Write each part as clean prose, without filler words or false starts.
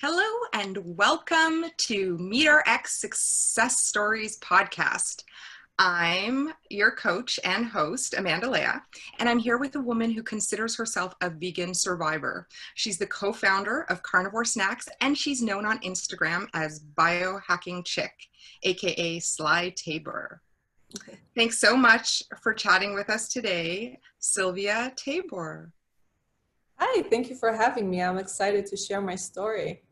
Hello and welcome to Meet Our X Success Stories podcast. I'm your coach and host, Amanda Lea, and I'm here with a woman who considers herself a vegan survivor. She's the co-founder of Carnivore Snax, and she's known on Instagram as Biohacking Chick, aka Sly Tabor. Thanks so much for chatting with us today, Sylvia Tabor. Hi, thank you for having me. I'm excited to share my story.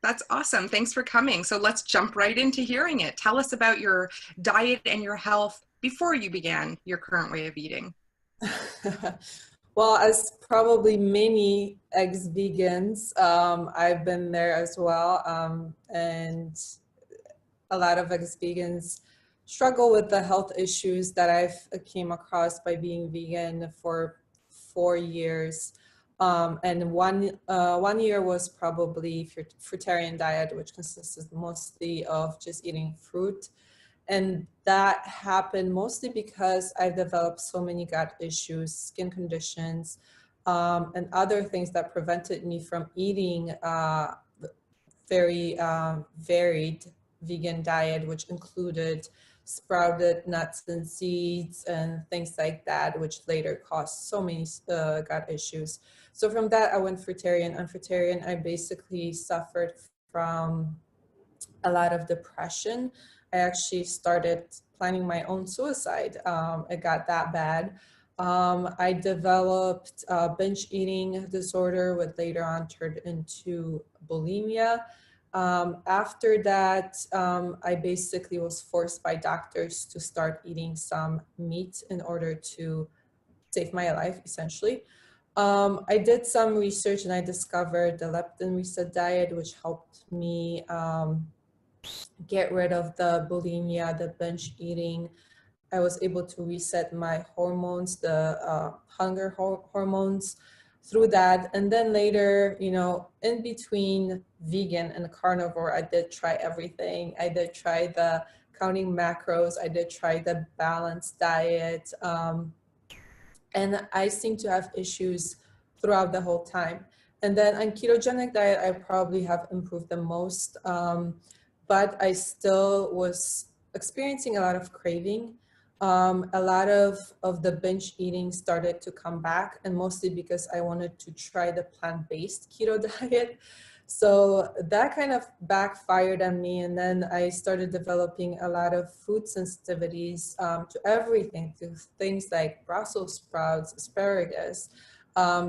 That's awesome. Thanks for coming. So let's jump right into hearing it. Tell us about your diet and your health before you began your current way of eating. Well, as probably many ex-vegans, I've been there as well. And a lot of ex-vegans struggle with the health issues that I've came across by being vegan for 4 years. And one year was probably fruitarian diet, which consists mostly of just eating fruit. And that happened mostly because I've developed so many gut issues, skin conditions, and other things that prevented me from eating very varied vegan diet, which included sprouted nuts and seeds and things like that, which later caused so many gut issues. So from that, I went fruitarian. On fruitarian, I basically suffered from a lot of depression. I actually started planning my own suicide. It got that bad. I developed binge eating disorder, which later on turned into bulimia. After that, I basically was forced by doctors to start eating some meat in order to save my life, essentially. I did some research and I discovered the leptin reset diet, which helped me get rid of the bulimia, the binge eating. I was able to reset my hormones, the hunger hormones through that. And then later, in between vegan and carnivore, I did try everything. I did try the counting macros. I did try the balanced diet. And I seem to have issues throughout the whole time. And then on ketogenic diet, I probably have improved the most. But I still was experiencing a lot of craving. A lot of the binge eating started to come back, and mostly because I wanted to try the plant-based keto diet. So that kind of backfired on me, and then I started developing a lot of food sensitivities to everything, to things like Brussels sprouts, asparagus,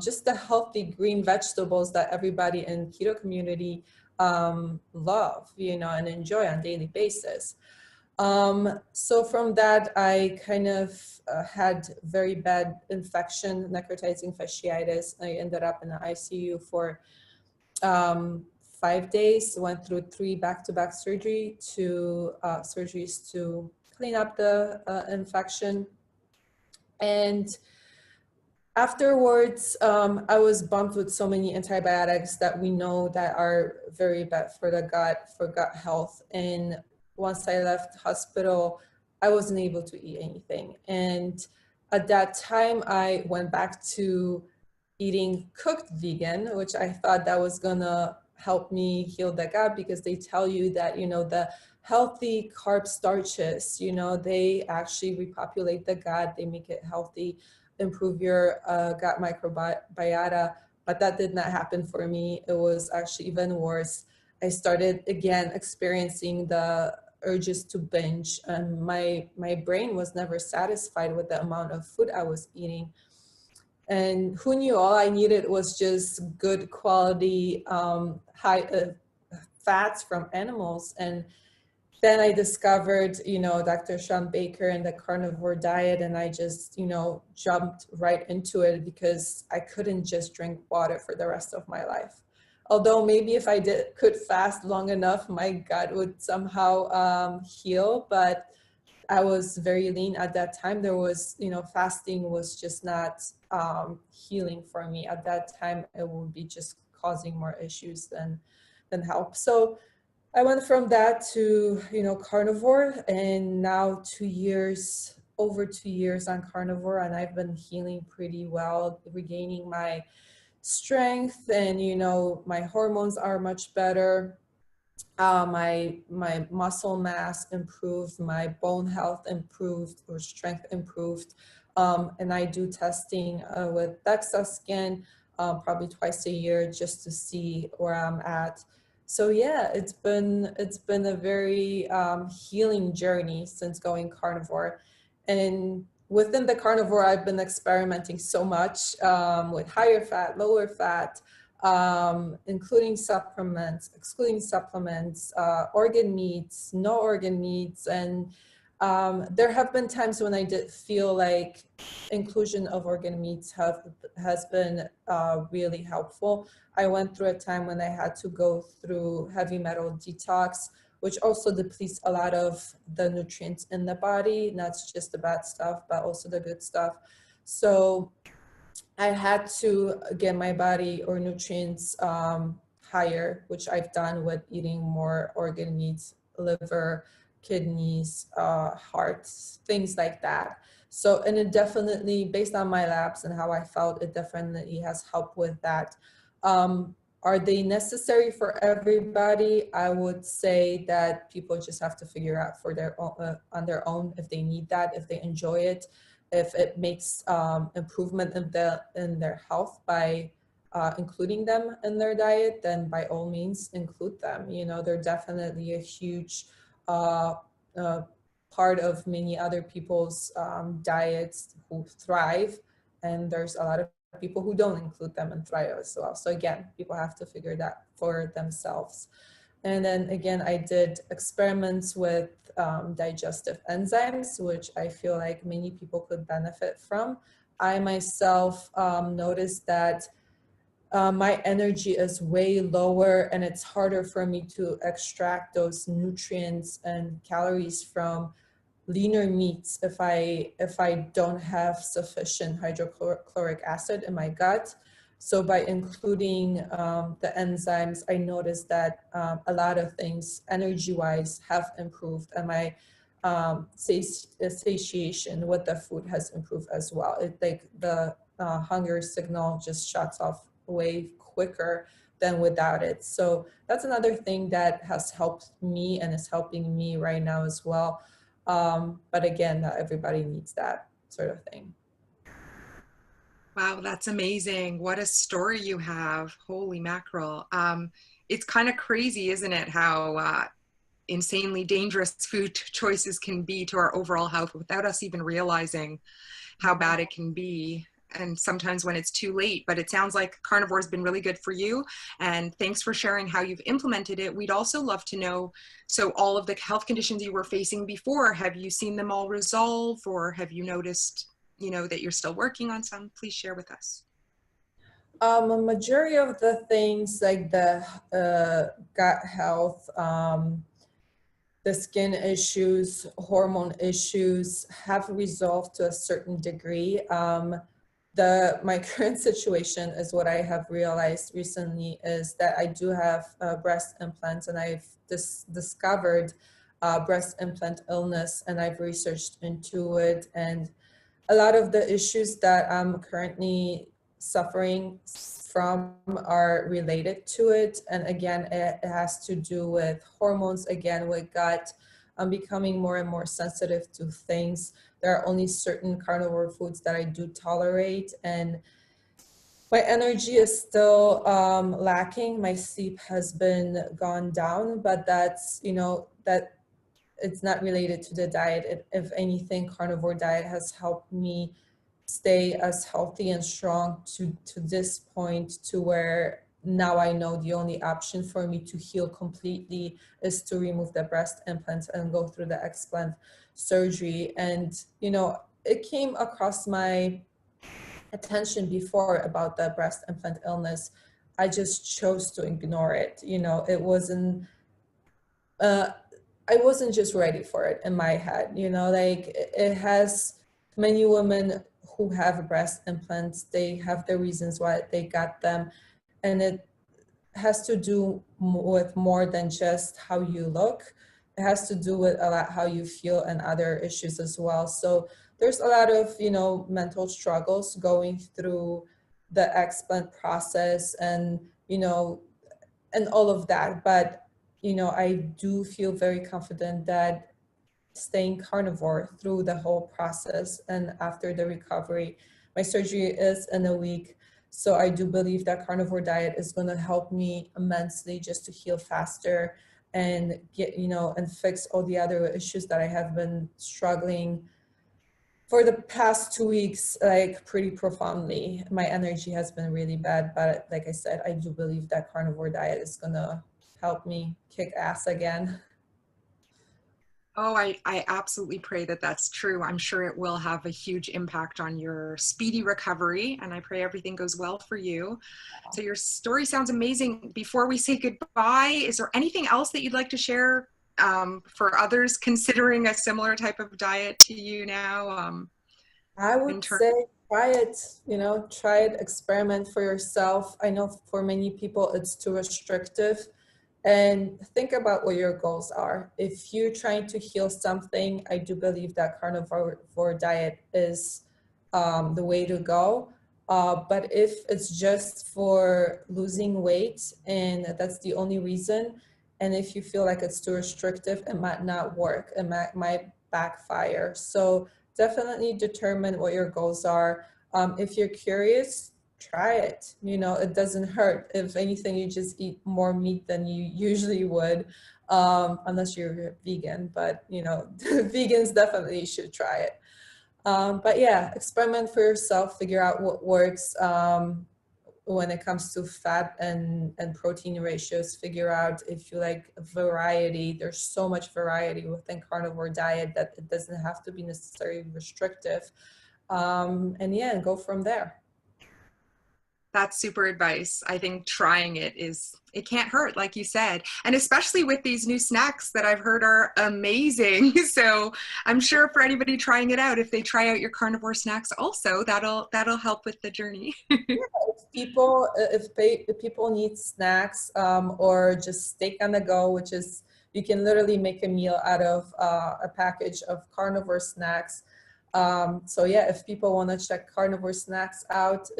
just the healthy green vegetables that everybody in keto community love, and enjoy on a daily basis. So from that, I kind of had very bad infection, necrotizing fasciitis. I ended up in the ICU for 5 days, went through 3 back-to-back surgeries to clean up the infection. And afterwards, I was bumped with so many antibiotics that we know that are very bad for the gut, for gut health. And once I left hospital, I wasn't able to eat anything. And at that time, I went back to eating cooked vegan, which I thought that was gonna help me heal the gut, because they tell you that, the healthy carb starches, they actually repopulate the gut, they make it healthy, improve your gut microbiota. But that did not happen for me. It was actually even worse. I started again experiencing the urges to binge, and my brain was never satisfied with the amount of food I was eating. And who knew all I needed was just good quality high fats from animals. And then I discovered, Dr. Sean Baker and the Carnivore Diet, and I just, jumped right into it because I couldn't just drink water for the rest of my life. Although maybe if I could fast long enough, my gut would somehow heal, but I was very lean at that time. There was, fasting was just not healing for me. At that time, it would be just causing more issues than help. So I went from that to, carnivore, and now over 2 years on carnivore, and I've been healing pretty well, regaining my strength, and my hormones are much better. My muscle mass improved, my bone health improved, or strength improved. And I do testing with DEXA scan probably twice a year just to see where I'm at. So yeah, it's been a very healing journey since going carnivore. And within the carnivore, I've been experimenting so much with higher fat, lower fat, including supplements, excluding supplements, organ meats, no organ meats. And there have been times when I did feel like inclusion of organ meats has been really helpful. I went through a time when I had to go through heavy metal detox, which also depletes a lot of the nutrients in the body, not just the bad stuff, but also the good stuff. So I had to get my body or nutrients higher, which I've done with eating more organ meats, liver, kidneys, hearts, things like that. So, and it definitely, based on my labs and how I felt, it definitely has helped with that. Are they necessary for everybody? I would say that people just have to figure out for their own, on their own, if they need that, if they enjoy it, if it makes improvement in their health by including them in their diet, then by all means include them. They're definitely a huge part of many other people's diets who thrive, and there's a lot of people who don't include them and thrive as well. So again, people have to figure that for themselves. And then again, I did experiments with digestive enzymes, which I feel like many people could benefit from. I myself noticed that my energy is way lower, and it's harder for me to extract those nutrients and calories from leaner meats if I don't have sufficient hydrochloric acid in my gut. So by including the enzymes, I noticed that a lot of things energy-wise have improved, and my satiation with the food has improved as well. The hunger signal just shuts off way quicker than without it. So that's another thing that has helped me and is helping me right now as well. But again, not everybody needs that sort of thing. Wow, that's amazing. What a story you have. Holy mackerel. It's kind of crazy, isn't it, how insanely dangerous food choices can be to our overall health without us even realizing how bad it can be. And sometimes when it's too late, but it sounds like carnivore has been really good for you. And thanks for sharing how you've implemented it. We'd also love to know, so all of the health conditions you were facing before, have you seen them all resolve, or have you noticed, that you're still working on some? Please share with us. A majority of the things like the gut health, the skin issues, hormone issues have resolved to a certain degree. My current situation is what I have realized recently is that I do have breast implants, and I've discovered breast implant illness, and I've researched into it. And a lot of the issues that I'm currently suffering from are related to it. And again, it has to do with hormones, again, with gut. I'm becoming more and more sensitive to things. There are only certain carnivore foods that I do tolerate, and my energy is still lacking. My sleep has been gone down, but that's, that it's not related to the diet. If anything, carnivore diet has helped me stay as healthy and strong to this point, to where now I know the only option for me to heal completely is to remove the breast implants and go through the explant surgery. And, it came across my attention before about the breast implant illness. I just chose to ignore it. It wasn't, I wasn't just ready for it in my head, like it has many women who have breast implants, they have the reasons why they got them. And it has to do with more than just how you look. It has to do with a lot how you feel and other issues as well. So there's a lot of, mental struggles going through the explant process and, and all of that. But, I do feel very confident that staying carnivore through the whole process and after the recovery, my surgery is in a week. So I do believe that carnivore diet is going to help me immensely just to heal faster and get, and fix all the other issues that I have been struggling for the past 2 weeks, like pretty profoundly. My energy has been really bad, but like I said, I do believe that carnivore diet is going to help me kick ass again. Oh, I absolutely pray that that's true. I'm sure it will have a huge impact on your speedy recovery, and I pray everything goes well for you. So your story sounds amazing. Before we say goodbye, is there anything else that you'd like to share for others considering a similar type of diet to you now? I would say try it, try it, experiment for yourself. I know for many people it's too restrictive. And think about what your goals are. If you're trying to heal something, I do believe that carnivore diet is the way to go. But if it's just for losing weight and that's the only reason, and if you feel like it's too restrictive, it might not work. It might backfire. So definitely determine what your goals are. If you're curious, try it. It doesn't hurt. If anything, you just eat more meat than you usually would, unless you're vegan. But vegans definitely should try it. But yeah, experiment for yourself. Figure out what works when it comes to fat and protein ratios. Figure out if you like variety. There's so much variety within carnivore diet that it doesn't have to be necessarily restrictive. And yeah, go from there. That's super advice. I think trying it can't hurt, like you said. And especially with these new snacks that I've heard are amazing. So I'm sure for anybody trying it out, if they try out your carnivore snacks also, that'll help with the journey. If people need snacks or just steak on the go, which is, you can literally make a meal out of a package of carnivore snacks. So yeah, if people want to check Carnivore Snax out,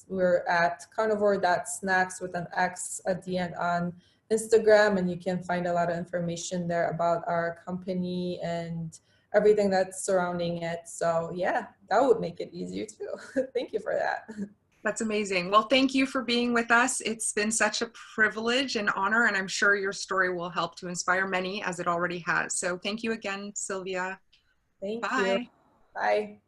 we're at carnivore.snax with an X at the end on Instagram, and you can find a lot of information there about our company and everything that's surrounding it. So yeah, that would make it easier too. Thank you for that. That's amazing. Well, thank you for being with us. It's been such a privilege and honor, and I'm sure your story will help to inspire many as it already has. So thank you again, Sylvia. Thank Bye. you. Bye.